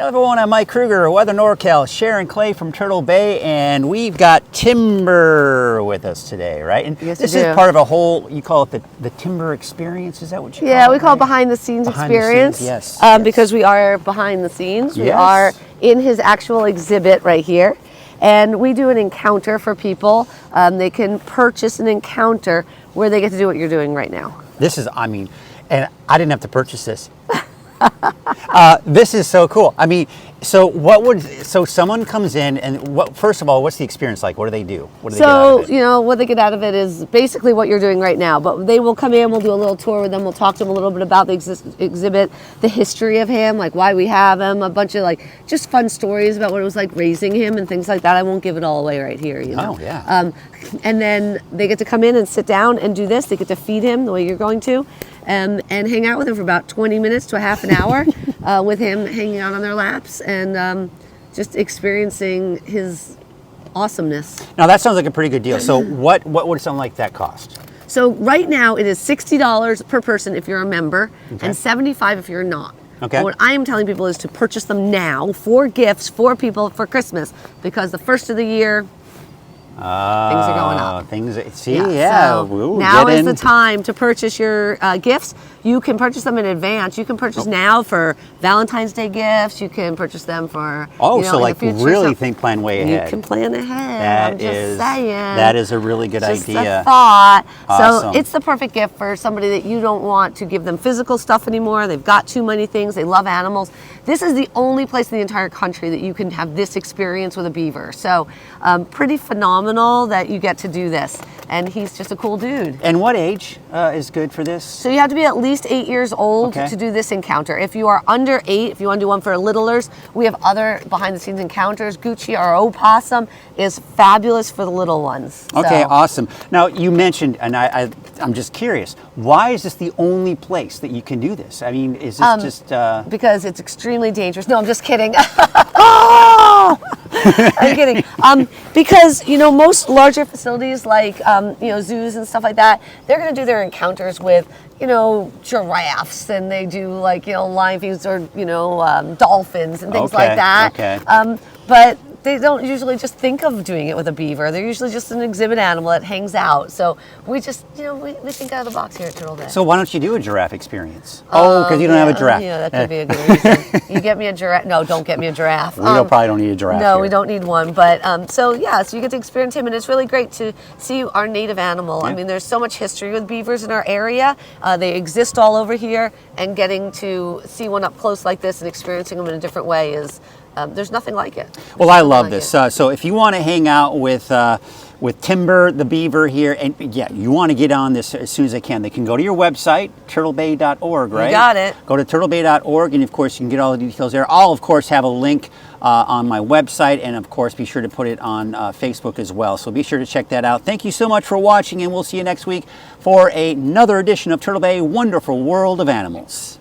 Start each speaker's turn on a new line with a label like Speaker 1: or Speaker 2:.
Speaker 1: Hello everyone, I'm Mike Kruger, Weather NorCal, Sharon Clay from Turtle Bay, and we've got Timber with us today, right? And
Speaker 2: yes,
Speaker 1: this is part of a whole, you call it the Timber experience, is that what you call it?
Speaker 2: Yeah, we call it behind the scenes experience.
Speaker 1: Yes,
Speaker 2: because we are behind the scenes.
Speaker 1: Yes.
Speaker 2: We are in his actual exhibit right here. And we do an encounter for people. They can purchase an encounter where they get to do what you're doing right now.
Speaker 1: This is, I mean, and I didn't have to purchase this. This is so cool. I mean, so someone comes in and first of all, what's the experience like? What do they do? What do they get out of it?
Speaker 2: You know, what they get out of it is basically what you're doing right now, but they will come in, we'll do a little tour with them, we'll talk to them a little bit about the exhibit, the history of him, like why we have him, a bunch of like just fun stories about what it was like raising him and things like that. I won't give it all away right here, you know.
Speaker 1: Oh, yeah.
Speaker 2: And then they get to come in and sit down and do this. They get to feed him the way you're going to. And hang out with him for about 20 minutes to a half an hour with him hanging out on their laps and just experiencing his awesomeness.
Speaker 1: Now that sounds like a pretty good deal. So what would something like that cost?
Speaker 2: So right now it is $60 per person if you're a member and $75 if you're not.
Speaker 1: Okay.
Speaker 2: And what I am telling people is to purchase them now for gifts for people for Christmas because the first of the year, things are going up. So now is the time to purchase your gifts. You can purchase them in advance. You can purchase now for Valentine's Day gifts. You can purchase them for
Speaker 1: so like really plan way ahead.
Speaker 2: You can plan ahead. I'm just saying.
Speaker 1: That is a really good
Speaker 2: just
Speaker 1: idea.
Speaker 2: A thought.
Speaker 1: Awesome.
Speaker 2: So it's the perfect gift for somebody that you don't want to give them physical stuff anymore. They've got too many things. They love animals. This is the only place in the entire country that you can have this experience with a beaver. So pretty phenomenal that you get to do this. And he's just a cool dude.
Speaker 1: And what age is good for this?
Speaker 2: So you have to be at least 8 years old to do this encounter. If you are under 8, if you want to do one for littlers, we have other behind the scenes encounters. Gucci, our opossum, is fabulous for the little ones.
Speaker 1: Okay, awesome. Now you mentioned, and I'm just curious, why is this the only place that you can do this? I mean, is this just...
Speaker 2: Because it's extremely dangerous. No, I'm just kidding. Oh! I'm kidding. Because, you know, most larger facilities like, you know, zoos and stuff like that, they're going to do their encounters with, you know, giraffes, and they do like, you know, lion views or, you know, dolphins and things like that.
Speaker 1: Okay.
Speaker 2: But they don't usually just think of doing it with a beaver. They're usually just an exhibit animal that hangs out. So we just, you know, we think out of the box here at Turtle Bay.
Speaker 1: So why don't you do a giraffe experience? Oh, because you don't have a giraffe.
Speaker 2: Yeah, that could be a good reason. You get me a giraffe. No, don't get me a giraffe.
Speaker 1: We probably don't need a giraffe
Speaker 2: No,
Speaker 1: here.
Speaker 2: we don't need one. But so yeah, so you get to experience him, and it's really great to see our native animal.
Speaker 1: Yeah.
Speaker 2: I mean, there's so much history with beavers in our area. They exist all over here, and getting to see one up close like this and experiencing them in a different way is, there's nothing like it.
Speaker 1: Well, I love this. So if you want to hang out with Timber the Beaver here, and yeah, you want to get on this as soon as they can go to your website, turtlebay.org, right?
Speaker 2: You got it.
Speaker 1: Go to turtlebay.org, and of course you can get all the details there. I'll of course have a link on my website, and of course be sure to put it on Facebook as well. So be sure to check that out. Thank you so much for watching, and we'll see you next week for another edition of Turtle Bay Wonderful World of Animals.